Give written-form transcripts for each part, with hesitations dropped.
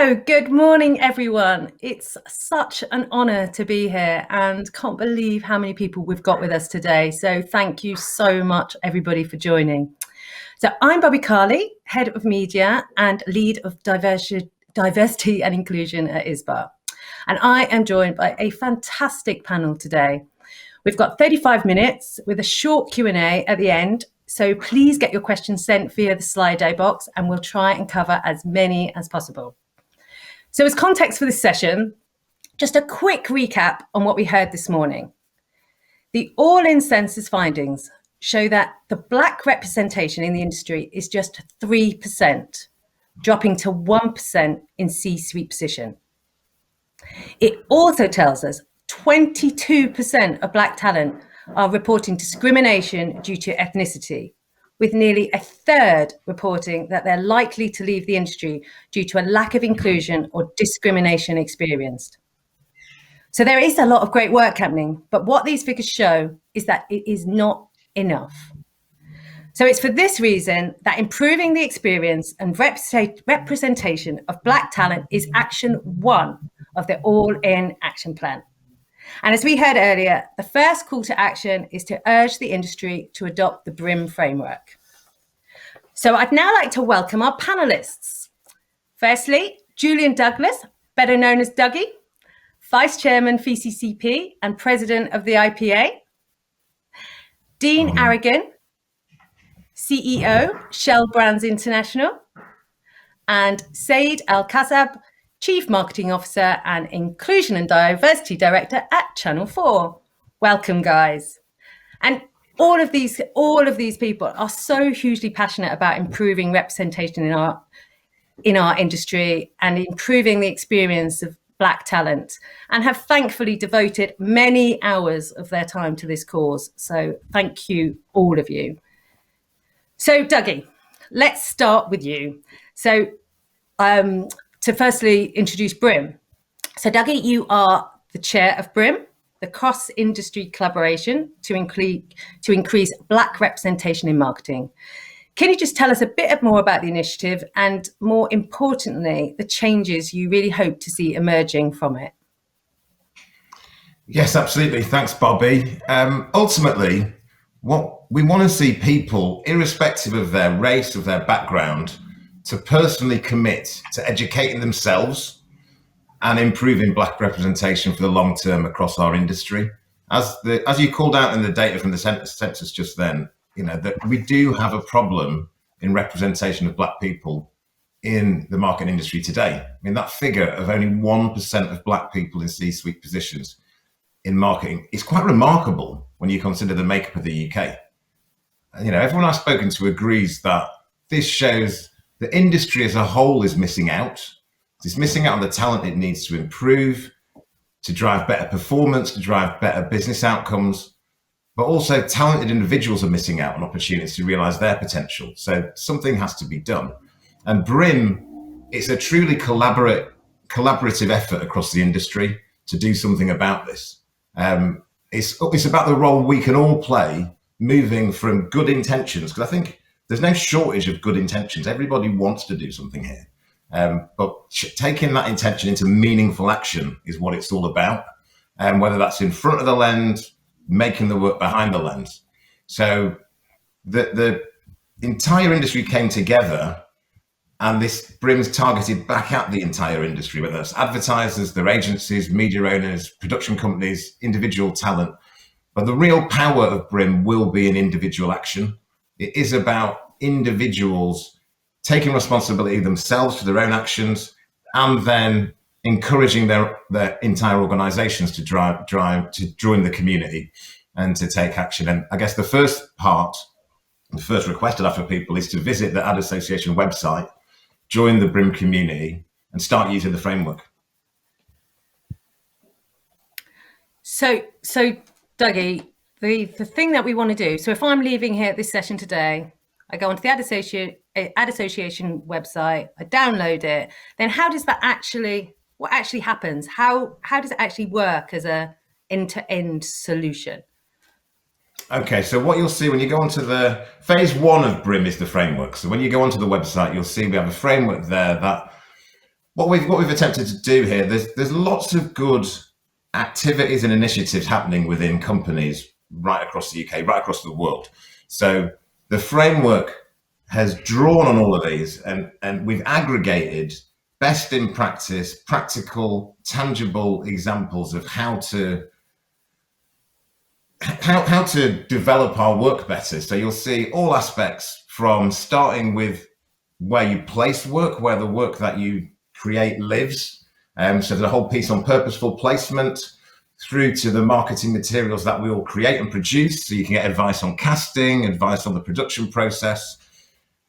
So, good morning, everyone. It's such an honour to be here and can't believe how many people we've got with us today. So, thank you so much, everybody, for joining. So, I'm Bobi Carley, Head of Media and Lead of Diversity and Inclusion at ISBA. And I am joined by a fantastic panel today. We've got 35 minutes with a short Q&A at the end. So please get your questions sent via the Slido box and we'll try and cover as many as possible. So as context for this session, just a quick recap on what we heard this morning. The All In Census findings show that the Black representation in the industry is just 3%, dropping to 1% in C-suite position. It also tells us 22% of Black talent are reporting discrimination due to ethnicity, with nearly a third reporting that they're likely to leave the industry due to a lack of inclusion or discrimination experienced. So there is a lot of great work happening, but what these figures show is that it is not enough. So it's for this reason that improving the experience and representation of Black talent is action 1 of the All In Action Plan. And as we heard earlier, the first call to action is to urge the industry to adopt the Brim Framework. So I'd now like to welcome our panelists. Firstly, Julian Douglas, better known as Dougie, Vice Chairman VCCP and President of the IPA. Dean Aragon, CEO, Shell Brands International. And Zaid Al-Qassab, Chief Marketing Officer and Inclusion and Diversity Director at Channel 4. Welcome, guys. And all of these people are so hugely passionate about improving representation in our industry and improving the experience of Black talent, and have thankfully devoted many hours of their time to this cause. So thank you, all of you. So Dougie, let's start with you. So to firstly introduce Brim. So Dougie, you are the chair of Brim, the cross-industry collaboration to increase Black representation in marketing. Can you just tell us a bit more about the initiative and, more importantly, the changes you really hope to see emerging from it? Yes, absolutely. Thanks, Bobi. Ultimately, what we want to see people, irrespective of their race, of their background, to personally commit to educating themselves and improving Black representation for the long term across our industry. As you called out in the data from the census just then, that we do have a problem in representation of Black people in the marketing industry today. I mean, that figure of only 1% of Black people in C-suite positions in marketing is quite remarkable when you consider the makeup of the UK. Everyone I've spoken to agrees that this shows the industry as a whole is missing out. It's missing out on the talent it needs to improve, to drive better performance, to drive better business outcomes, but also talented individuals are missing out on opportunities to realize their potential. So something has to be done. And Brim, it's a truly collaborative effort across the industry to do something about this. It's about the role we can all play, moving from good intentions, because I think there's no shortage of good intentions. Everybody wants to do something here. But taking that intention into meaningful action is what it's all about. Whether that's in front of the lens, making the work behind the lens. So the entire industry came together, and this Brim's targeted back at the entire industry, whether that's advertisers, their agencies, media owners, production companies, individual talent. But the real power of Brim will be in individual action. It is about individuals taking responsibility themselves for their own actions, and then encouraging their entire organizations to join the community and to take action. And I guess the first request I have for people is to visit the Ad Association website, join the Brim community, and start using the framework. So Dougie, the thing that we want to do, so if I'm leaving here at this session today, I go onto the Ad Association website, I download it, then what actually happens? How does it actually work as a end-to-end solution? Okay, so what you'll see when you go onto the phase 1 of Brim is the framework. So when you go onto the website, you'll see we have a framework there that what we've attempted to do here, there's lots of good activities and initiatives happening within companies right across the UK, right across the world. So the framework has drawn on all of these, and we've aggregated best in practice, practical, tangible examples of how to develop our work better. So you'll see all aspects from starting with where you place work, where the work that you create lives. So there's a whole piece on purposeful placement, through to the marketing materials that we all create and produce. So you can get advice on casting, advice on the production process.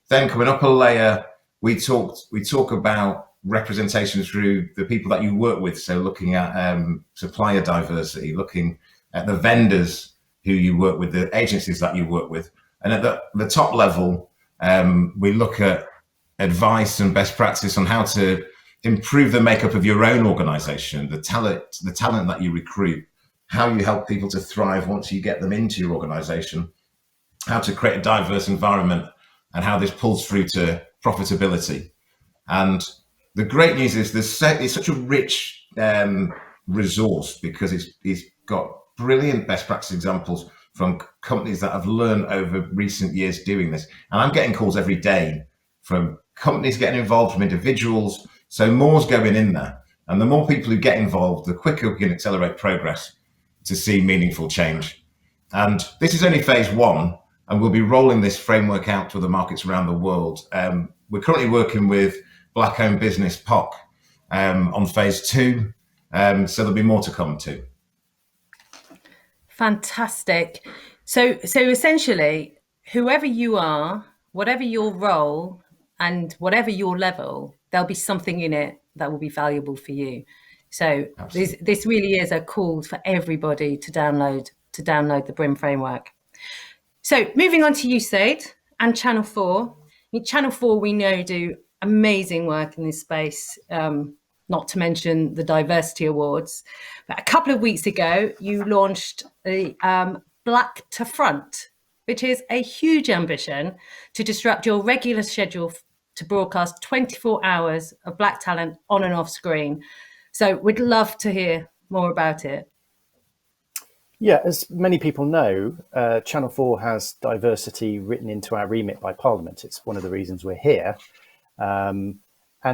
Then coming up a layer, we talk about representation through the people that you work with. So looking at supplier diversity, looking at the vendors who you work with, the agencies that you work with. And at the top level, we look at advice and best practice on how to improve the makeup of your own organization, the talent that you recruit, how you help people to thrive once you get them into your organization, how to create a diverse environment, and how this pulls through to profitability. And the great news is it's such a rich resource, because it's got brilliant best practice examples from companies that have learned over recent years doing this. And I'm getting calls every day from companies getting involved, from individuals. So more's going in there. And the more people who get involved, the quicker we can accelerate progress to see meaningful change. And this is only phase one, and we'll be rolling this framework out to the markets around the world. We're currently working with Black-owned business POC on phase two. So there'll be more to come too. Fantastic. So essentially, whoever you are, whatever your role and whatever your level, there'll be something in it that will be valuable for you. So this really is a call for everybody to download the Brim Framework. So moving on to you, Zaid, and Channel 4. Channel 4, we know, do amazing work in this space, not to mention the Diversity Awards. But a couple of weeks ago, you launched the Black to Front, which is a huge ambition to disrupt your regular schedule to broadcast 24 hours of Black talent on and off screen. So we'd love to hear more about it. Yeah, as many people know, Channel 4 has diversity written into our remit by Parliament. It's one of the reasons we're here. And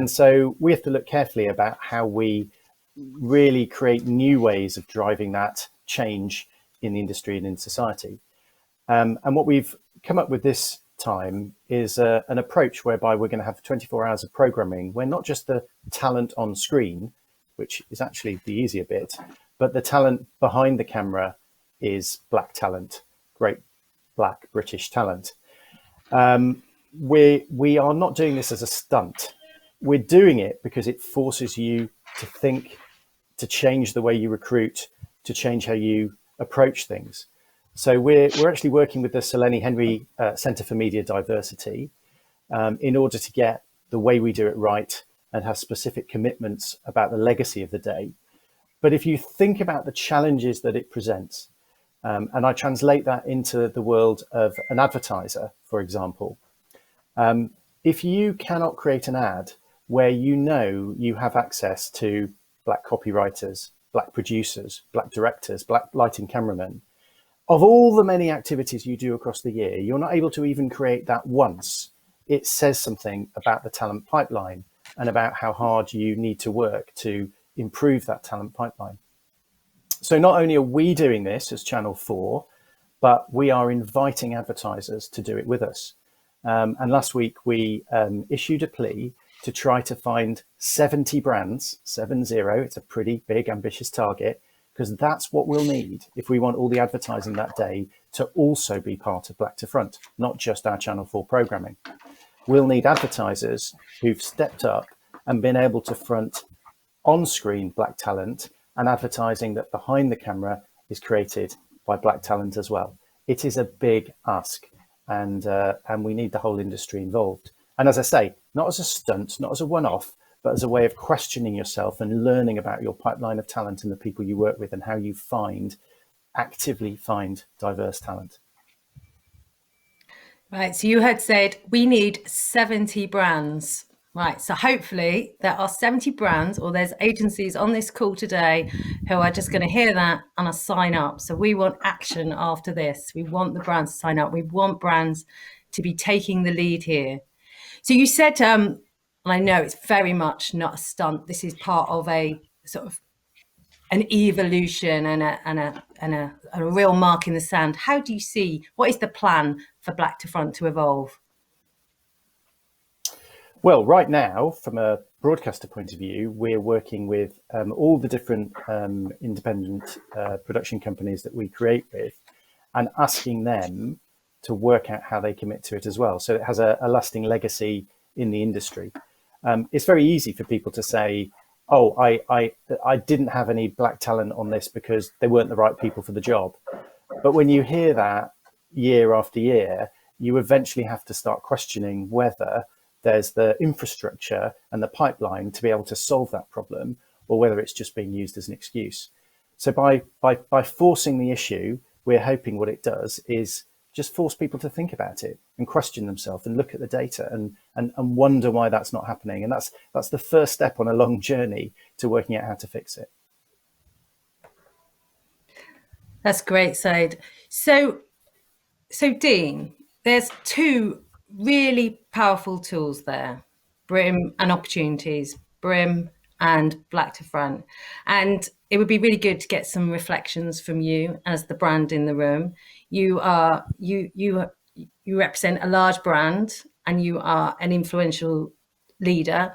so we have to look carefully about how we really create new ways of driving that change in the industry and in society. And what we've come up with this time is an approach whereby we're going to have 24 hours of programming where not just the talent on screen, which is actually the easier bit, but the talent behind the camera is Black talent, great Black British talent. We are not doing this as a stunt. We're doing it because it forces you to think, to change the way you recruit, to change how you approach things. So we're actually working with the Sir Lenny Henry Centre for Media Diversity in order to get the way we do it right and have specific commitments about the legacy of the day. But if you think about the challenges that it presents, and I translate that into the world of an advertiser, for example, if you cannot create an ad where you know you have access to Black copywriters, Black producers, Black directors, Black lighting cameramen, of all the many activities you do across the year, you're not able to even create that once. It says something about the talent pipeline and about how hard you need to work to improve that talent pipeline. So not only are we doing this as Channel 4, but we are inviting advertisers to do it with us. And last week we issued a plea to try to find 70 brands, 70, it's a pretty big, ambitious target, because that's what we'll need if we want all the advertising that day to also be part of Black to Front, not just our Channel 4 programming. We'll need advertisers who've stepped up and been able to front on-screen Black talent and advertising that behind the camera is created by Black talent as well. It is a big ask, and we need the whole industry involved. And as I say, not as a stunt, not as a one-off, but as a way of questioning yourself and learning about your pipeline of talent and the people you work with and how you actively find diverse talent. Right, so you had said we need 70 brands. Right, so hopefully there are 70 brands or there's agencies on this call today who are just going to hear that and are sign up. So we want action after this. We want the brands to sign up. We want brands to be taking the lead here. So you said, and I know it's very much not a stunt. This is part of a sort of an evolution and a real mark in the sand. How do you see, what is the plan for Black to Front to evolve? Well, right now, from a broadcaster point of view, we're working with all the different independent production companies that we create with and asking them to work out how they commit to it as well. So it has a lasting legacy in the industry. It's very easy for people to say, oh, I didn't have any Black talent on this because they weren't the right people for the job. But when you hear that year after year, you eventually have to start questioning whether there's the infrastructure and the pipeline to be able to solve that problem, or whether it's just being used as an excuse. So by forcing the issue, we're hoping what it does is just force people to think about it and question themselves and look at the data and wonder why that's not happening. And that's the first step on a long journey to working out how to fix it. That's great, Zaid. So Dean, there's two really powerful tools there, Brim and opportunities, Brim and Black to Front. And it would be really good to get some reflections from you as the brand in the room. You represent a large brand and you are an influential leader.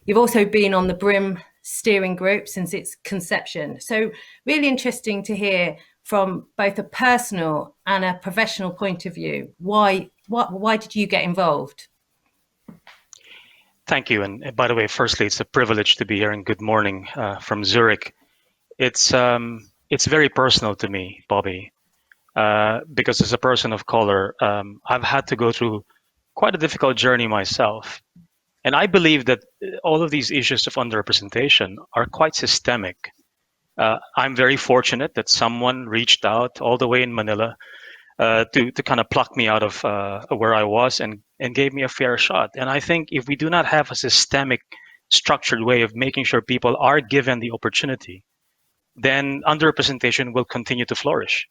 You've also been on the Brim steering group since its conception. So really interesting to hear from both a personal and a professional point of view. Why did you get involved? Thank you. And by the way, firstly, it's a privilege to be here, and good morning from Zurich. It's very personal to me, Bobi, because as a person of color, I've had to go through quite a difficult journey myself. And I believe that all of these issues of underrepresentation are quite systemic. I'm very fortunate that someone reached out all the way in Manila to kind of pluck me out of where I was and gave me a fair shot. And I think if we do not have a systemic, structured way of making sure people are given the opportunity, then underrepresentation will continue to flourish.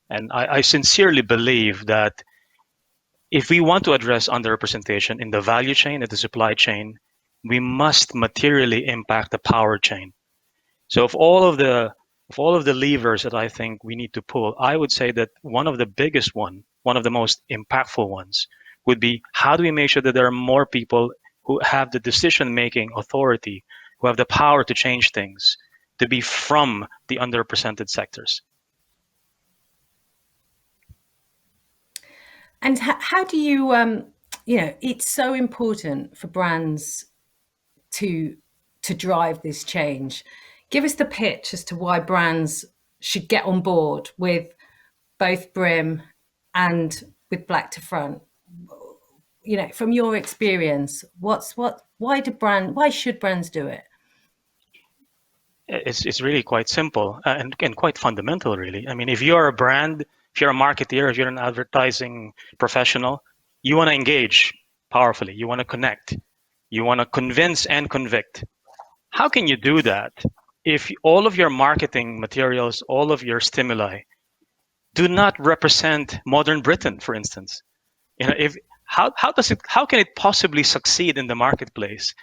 And I sincerely believe that if we want to address underrepresentation in the value chain, in the supply chain, we must materially impact the power chain. So of all of the levers that I think we need to pull, I would say that one of the biggest one of the most impactful ones would be, how do we make sure that there are more people who have the decision-making authority, who have the power to change things, to be from the underrepresented sectors? And how do you, it's so important for brands to drive this change. Give us the pitch as to why brands should get on board with both Brim and with Black to Front. From your experience, why should brands do it? It's really quite simple and quite fundamental, really. I mean, if you're a brand, if you're a marketeer, if you're an advertising professional, you want to engage powerfully. You want to connect. You want to convince and convict. How can you do that if all of your marketing materials, all of your stimuli do not represent modern Britain, for instance? How can it possibly succeed in the marketplace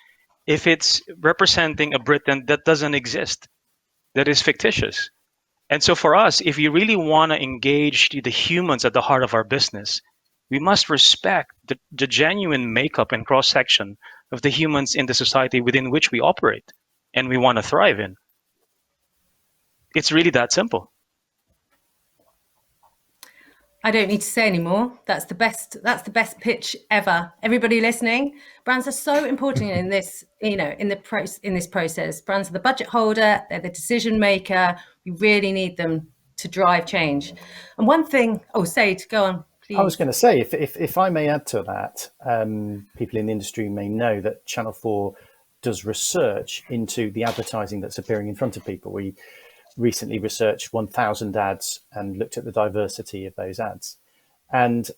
if it's representing a Britain that doesn't exist, that is fictitious? And so for us, if you really want to engage the humans at the heart of our business, we must respect the genuine makeup and cross-section of the humans in the society within which we operate and we want to thrive in. It's really that simple. I don't need to say anymore. That's the best pitch ever. Everybody listening, brands are so important in this, in this process. Brands are the budget holder, they're the decision maker. We really need them to drive change. And one thing, Zaid, go on, please. I was going to say, if I may add to that, people in the industry may know that Channel 4 does research into the advertising that's appearing in front of people. We recently researched 1,000 ads and looked at the diversity of those ads. And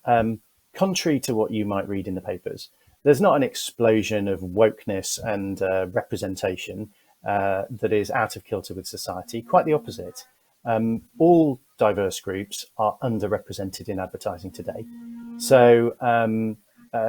contrary to what you might read in the papers, there's not an explosion of wokeness and representation that is out of kilter with society. Quite the opposite. All diverse groups are underrepresented in advertising today. So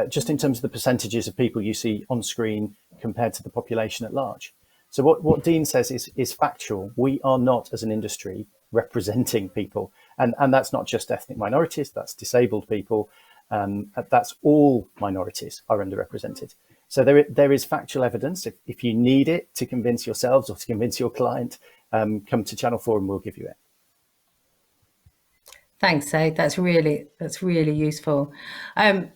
just in terms of the percentages of people you see on screen compared to the population at large. So what Dean says is factual. We are not, as an industry, representing people. And that's not just ethnic minorities, that's disabled people. That's all minorities are underrepresented. So there is factual evidence. If you need it to convince yourselves or to convince your client, come to Channel 4 and we'll give you it. Thanks, Zaid. That's really useful. And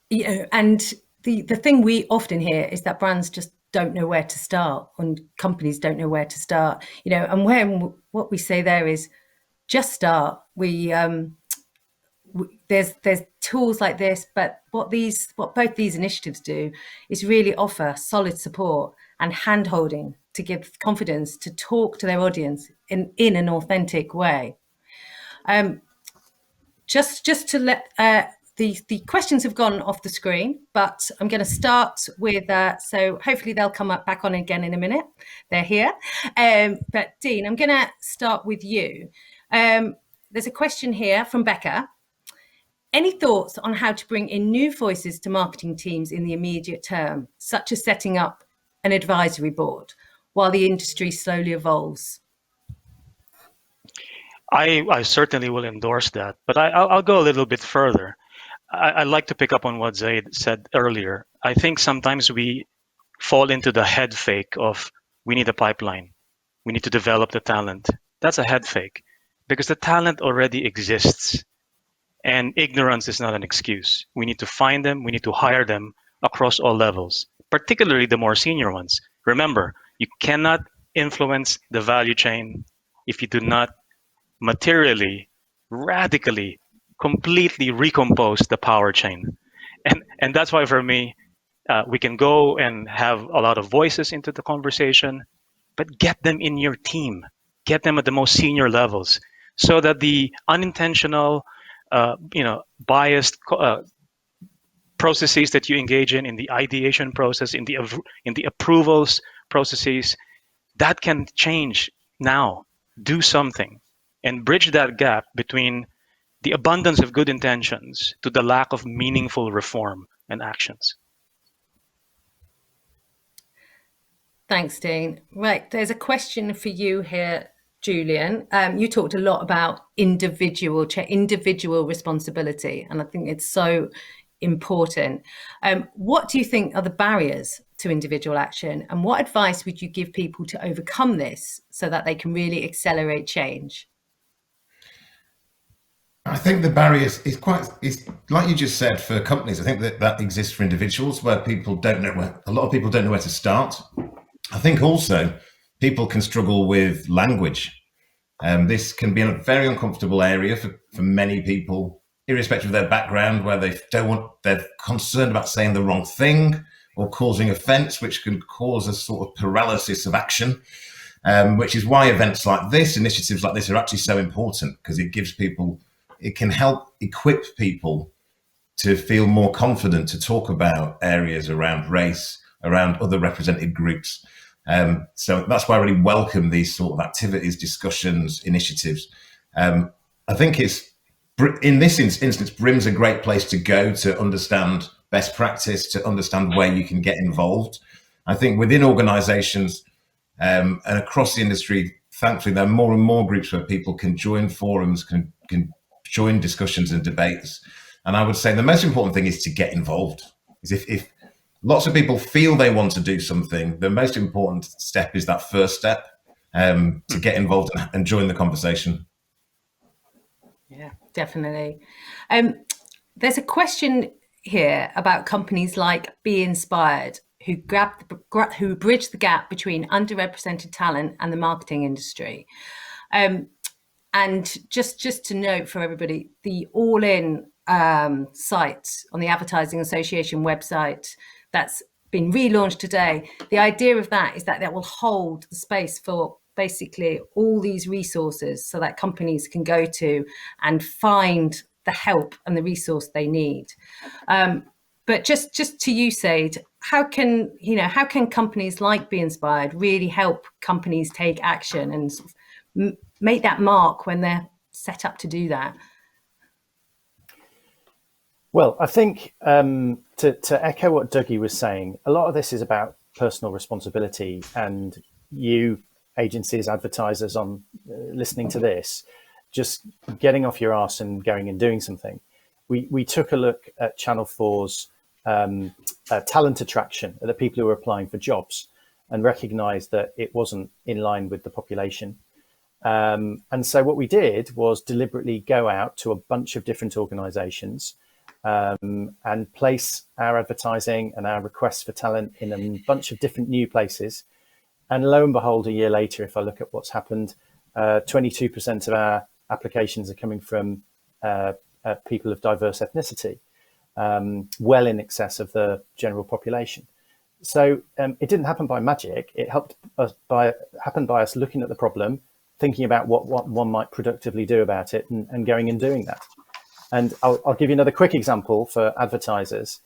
the thing we often hear is that brands just don't know where to start, and companies don't know where to start. And what we say there is just start. There's tools like this, but what both these initiatives do is really offer solid support and hand-holding to give confidence to talk to their audience in an authentic way. Just to let the questions have gone off the screen, but I'm going to start with so hopefully they'll come back on again in a minute. They're here, but Dean, I'm going to start with you. There's a question here from Becca. Any thoughts on how to bring in new voices to marketing teams in the immediate term, such as setting up an advisory board while the industry slowly evolves? I certainly will endorse that, but I'll go a little bit further. I'd like to pick up on what Zaid said earlier. I think sometimes we fall into the head fake of we need a pipeline. We need to develop the talent. That's a head fake because the talent already exists and ignorance is not an excuse. We need to find them. We need to hire them across all levels, particularly the more senior ones. Remember, you cannot influence the value chain if you do not materially, radically, completely recompose the power chain. And that's why for me, we can go and have a lot of voices into the conversation, but get them in your team, get them at the most senior levels so that the unintentional, biased processes that you engage in the ideation process, in the approvals processes, that can change now. Do something and bridge that gap between the abundance of good intentions to the lack of meaningful reform and actions. Thanks, Dean. Right, there's a question for you here, Julian. You talked a lot about individual responsibility, and I think it's so important. What do you think are the barriers to individual action, and what advice would you give people to overcome this so that they can really accelerate change? I think the barriers is like you just said for companies. I think that exists for individuals where a lot of people don't know where to start. I think also people can struggle with language. This can be a very uncomfortable area for many people, irrespective of their background, where they're concerned about saying the wrong thing or causing offense, which can cause a sort of paralysis of action, which is why events like this, initiatives like this are actually so important, because it can help equip people to feel more confident to talk about areas around race, around other represented groups. So that's why I really welcome these sort of activities, discussions, initiatives. I think in this instance, Brim's a great place to go to understand best practice, to understand where you can get involved. I think within organizations and across the industry, thankfully, there are more and more groups where people can join forums, can join discussions and debates. And I would say the most important thing is to get involved. Is if lots of people feel they want to do something, the most important step is that first step, to get involved and join the conversation. Yeah, definitely. There's a question here about companies like Be Inspired, who bridge the gap between underrepresented talent and the marketing industry. And just to note for everybody, the All In site on the Advertising Association website that's been relaunched today, the idea of that is that will hold the space for basically all these resources so that companies can go to and find the help and the resource they need. But just to you, Zaid, how can companies like Be Inspired really help companies take action and sort of make that mark when they're set up to do that? Well, I think to echo what Dougie was saying, a lot of this is about personal responsibility, and you agencies, advertisers on listening to this, just getting off your arse and going and doing something. We took a look at Channel 4's talent attraction, at the people who were applying for jobs, and recognised that it wasn't in line with the population. And so what we did was deliberately go out to a bunch of different organisations and place our advertising and our requests for talent in a bunch of different new places. And lo and behold, a year later, if I look at what's happened, 22% of our applications are coming from people of diverse ethnicity, well in excess of the general population. So it didn't happen by magic. It happened by us looking at the problem, thinking about what one might productively do about it, and going and doing that. And I'll give you another quick example for advertisers.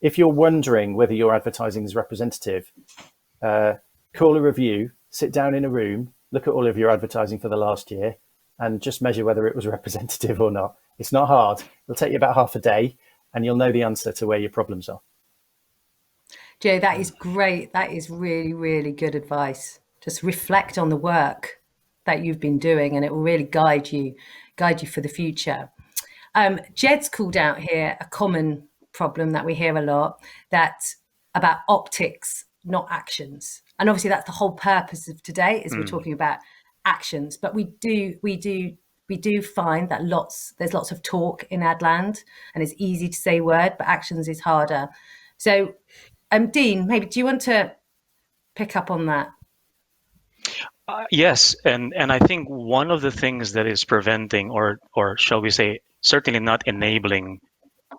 If you're wondering whether your advertising is representative, call a review, sit down in a room, look at all of your advertising for the last year, and just measure whether it was representative or not. It's not hard. It'll take you about half a day, and you'll know the answer to where your problems are. Joe, that is great. That is really, really good advice. Just reflect on the work that you've been doing, and it will really guide you for the future. Jed's called out here a common problem that we hear a lot, that about optics, not actions. And obviously that's the whole purpose of today, is we're talking about actions. But we do find that there's lots of talk in ad land, and it's easy to say word, but actions is harder. So Dean, maybe do you want to pick up on that? Yes, and I think one of the things that is preventing, or shall we say, certainly not enabling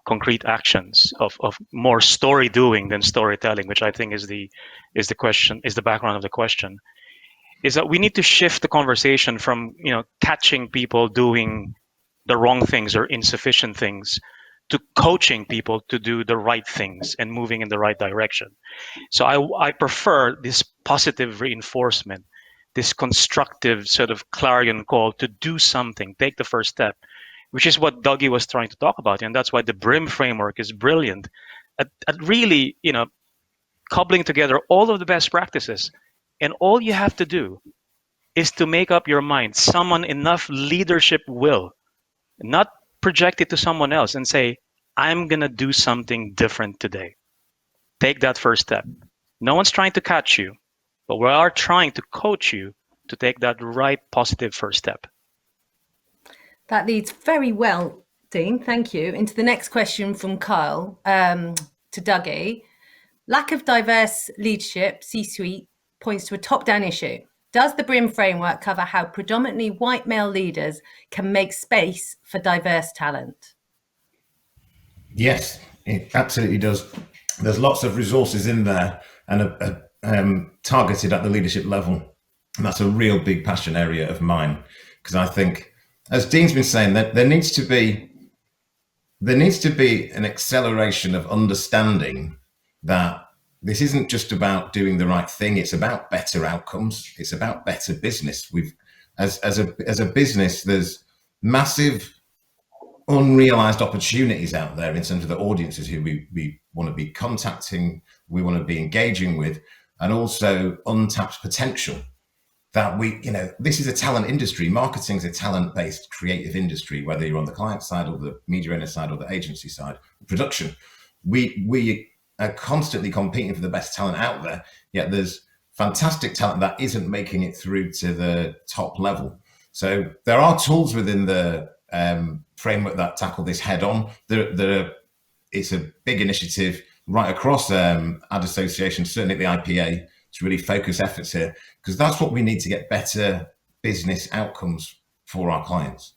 concrete actions of more story doing than storytelling, which I think is the background of the question, is that we need to shift the conversation from catching people doing the wrong things or insufficient things to coaching people to do the right things and moving in the right direction. So I prefer this positive reinforcement, this constructive sort of clarion call to do something, take the first step, which is what Dougie was trying to talk about. And that's why the Brim Framework is brilliant at really, cobbling together all of the best practices. And all you have to do is to make up your mind, summon enough leadership will, not project it to someone else and say, I'm going to do something different today. Take that first step. No one's trying to catch you, but we are trying to coach you to take that right positive first step. That leads very well, Dean, thank you, into the next question from Kyle to Dougie. Lack of diverse leadership, C-suite, points to a top-down issue. Does the Brim Framework cover how predominantly white male leaders can make space for diverse talent? Yes, it absolutely does. There's lots of resources in there and targeted at the leadership level. And that's a real big passion area of mine, because I think, as Dean's been saying, that there needs to be an acceleration of understanding that this isn't just about doing the right thing. It's about better outcomes. It's about better business. As a business, there's massive unrealized opportunities out there in terms of the audiences who we want to be contacting, we want to be engaging with, and also untapped potential that this is a talent industry. Marketing is a talent-based creative industry, whether you're on the client side or the media owner side or the agency side, production. We are constantly competing for the best talent out there, yet there's fantastic talent that isn't making it through to the top level. So there are tools within the framework that tackle this head on. It's a big initiative right across ad associations, certainly at the IPA, to really focus efforts here, because that's what we need to get better business outcomes for our clients.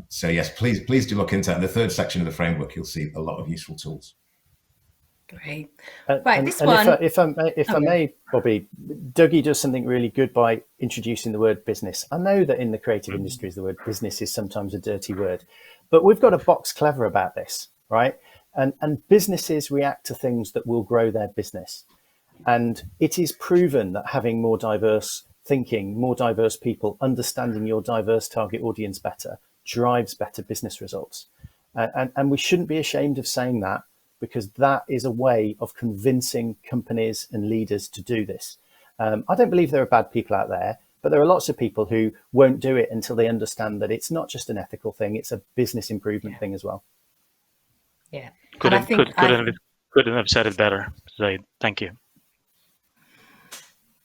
So yes, please do look into that. In the third section of the framework, you'll see a lot of useful tools. Great. If I may, Bobi, Dougie does something really good by introducing the word business. I know that in the creative industries, the word business is sometimes a dirty word, but we've got to box clever about this, right? And businesses react to things that will grow their business. And it is proven that having more diverse thinking, more diverse people, understanding your diverse target audience better, drives better business results. And we shouldn't be ashamed of saying that, because that is a way of convincing companies and leaders to do this. I don't believe there are bad people out there, but there are lots of people who won't do it until they understand that it's not just an ethical thing, it's a business improvement thing as well. Yeah. Couldn't have said it better, Zaid. Thank you.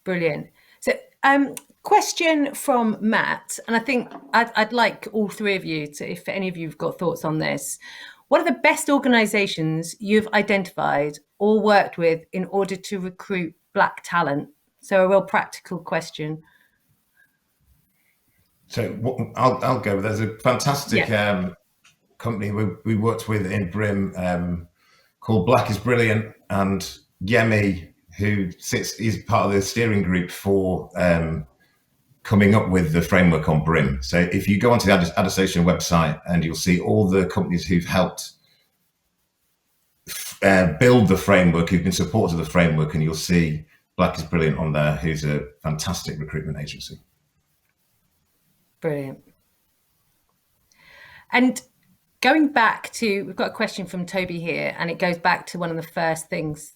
Brilliant. So, question from Matt, and I think I'd like all three of you to, if any of you have got thoughts on this. What are the best organisations you've identified or worked with in order to recruit Black talent? So a real practical question. So I'll go. There's a fantastic company we worked with in Brim called Black is Brilliant, and Yemi, who is part of the steering group for coming up with the framework on Brim. So if you go onto the Ad Association website, and you'll see all the companies who've helped build the framework, who've been supporters of the framework, and you'll see Black is Brilliant on there, who's a fantastic recruitment agency. Brilliant. And going back to, we've got a question from Toby here, and it goes back to one of the first things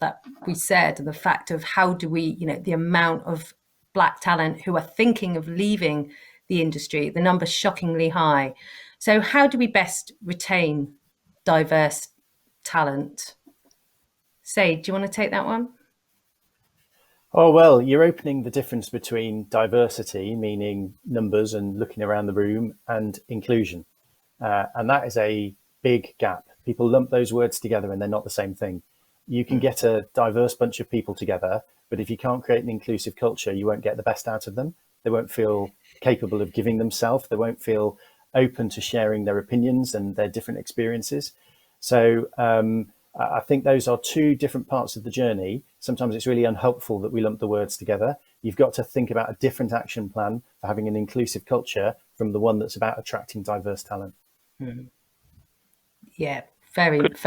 that we said, and the fact of how do we, the amount of Black talent who are thinking of leaving the industry, the number's shockingly high. So how do we best retain diverse talent? Zaid, do you want to take that one? Oh, well, you're opening the difference between diversity, meaning numbers and looking around the room, and inclusion. And that is a big gap. People lump those words together and they're not the same thing. You can get a diverse bunch of people together, but if you can't create an inclusive culture, you won't get the best out of them. They won't feel capable of giving themselves. They won't feel open to sharing their opinions and their different experiences. So I think those are two different parts of the journey. Sometimes it's really unhelpful that we lump the words together. You've got to think about a different action plan for having an inclusive culture from the one that's about attracting diverse talent. Yeah, very much.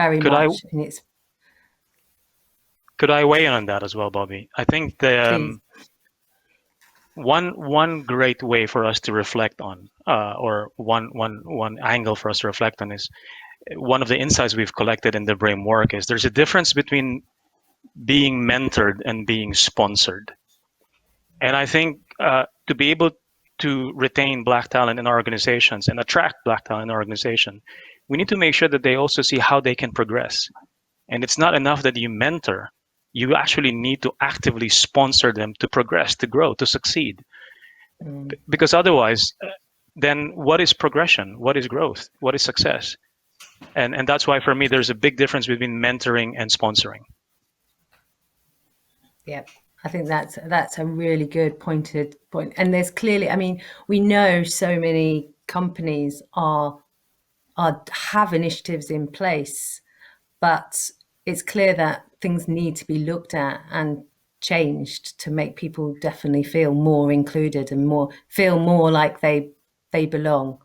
Could I weigh in on that as well, Bobi? I think the one great way for us to reflect on, or one angle for us to reflect on, is one of the insights we've collected in the Brim work is there's a difference between being mentored and being sponsored. And I think to be able to retain Black talent in our organizations and attract Black talent in our organization, we need to make sure that they also see how they can progress. And it's not enough that you mentor. You actually need to actively sponsor them to progress, to grow, to succeed. Because otherwise, then what is progression? What is growth? What is success? And that's why, for me, there's a big difference between mentoring and sponsoring. Yeah, I think that's a really good point. And there's clearly, we know so many companies have initiatives in place, but it's clear that things need to be looked at and changed to make people definitely feel more included and feel more like they belong.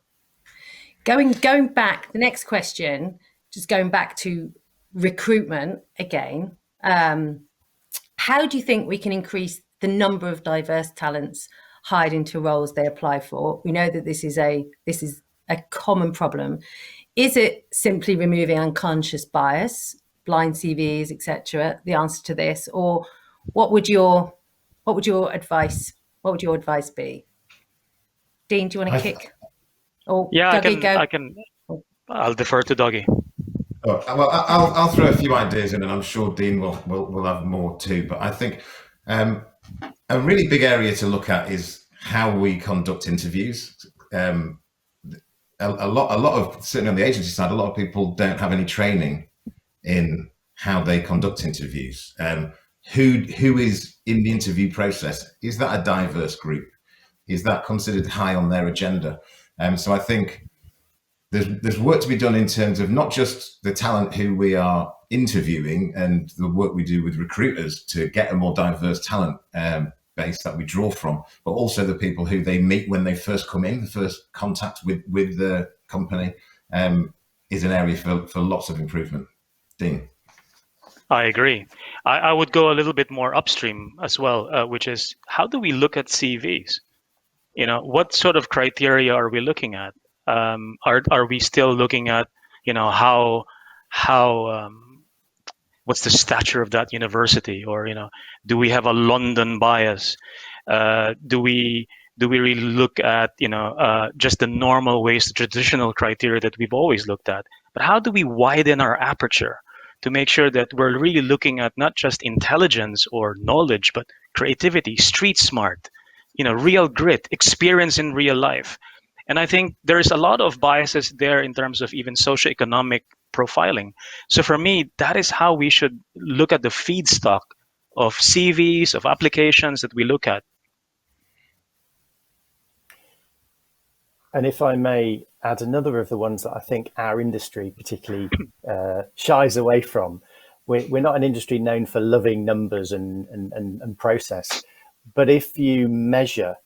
Going back, the next question, just going back to recruitment again. How do you think we can increase the number of diverse talents hired into roles they apply for? We know that this is a common problem. Is it simply removing unconscious bias, blind CVs, etc.? The answer to this, or what would your advice be? Dean, do you want to kick? Or yeah, Dougie, I'll defer to Dougie. Oh, well, I'll throw a few ideas in, and I'm sure Dean will have more too. But I think a really big area to look at is how we conduct interviews. A lot of, certainly on the agency side, a lot of people don't have any training in how they conduct interviews. Who is in the interview process? Is that a diverse group? Is that considered high on their agenda? So I think there's work to be done in terms of not just the talent who we are interviewing and the work we do with recruiters to get a more diverse talent base that we draw from, but also the people who they meet when they first come in, the first contact with the company. is an area for lots of improvement. Dean. I agree. I would go a little bit more upstream as well, which is how do we look at CVs? What sort of criteria are we looking at? Are we still looking at, how what's the stature of that university, or do we have a London bias? Do we really look at just the normal ways, the traditional criteria that we've always looked at? But how do we widen our aperture to make sure that we're really looking at not just intelligence or knowledge, but creativity, street smart, real grit, experience in real life? And I think there's a lot of biases there in terms of even socioeconomic profiling. So for me, that is how we should look at the feedstock of CVs, of applications that we look at. And if I may add another of the ones that I think our industry particularly shies away from, we're not an industry known for loving numbers and process. But if you measure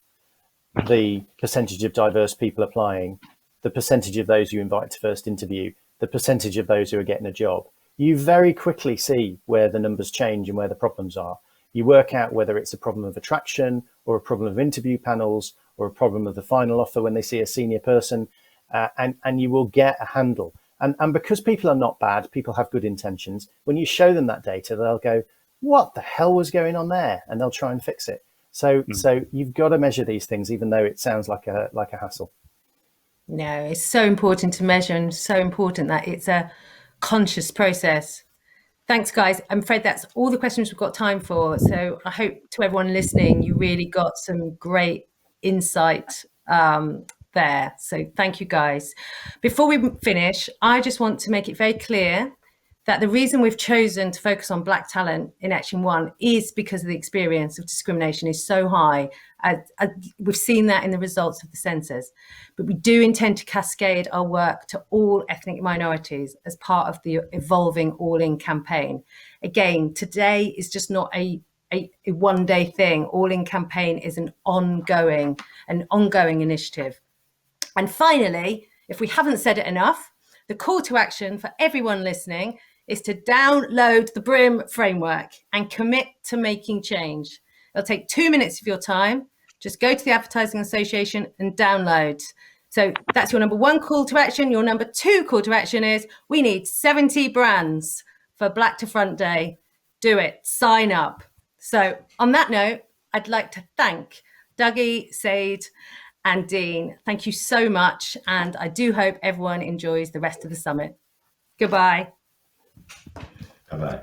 the percentage of diverse people applying, the percentage of those you invite to first interview, the percentage of those who are getting a job, you very quickly see where the numbers change and where the problems are. You work out whether it's a problem of attraction or a problem of interview panels or a problem of the final offer when they see a senior person, and you will get a handle. And because people are not bad, people have good intentions. When you show them that data, they'll go, what the hell was going on there? And they'll try and fix it. So you've got to measure these things, even though it sounds like a hassle. No, it's so important to measure, and so important that it's a conscious process. Thanks, guys. I'm afraid that's all the questions we've got time for. So I hope to everyone listening, you really got some great insight there. So thank you, guys. Before we finish, I just want to make it very clear that the reason we've chosen to focus on Black talent in Action 1 is because of the experience of discrimination is so high. We've seen that in the results of the census, but we do intend to cascade our work to all ethnic minorities as part of the evolving All In campaign. Again, today is just not a one-day thing. All In campaign is an ongoing initiative. And finally, if we haven't said it enough, the call to action for everyone listening is to download the Brim Framework and commit to making change. It'll take 2 minutes of your time. Just go to the Advertising Association and download. So that's your number one call to action. Your number two call to action is we need 70 brands for Black to Front Day. Do it. Sign up. So on that note, I'd like to thank Dougie, Zaid, and Dean. Thank you so much. And I do hope everyone enjoys the rest of the summit. Goodbye. Bye-bye.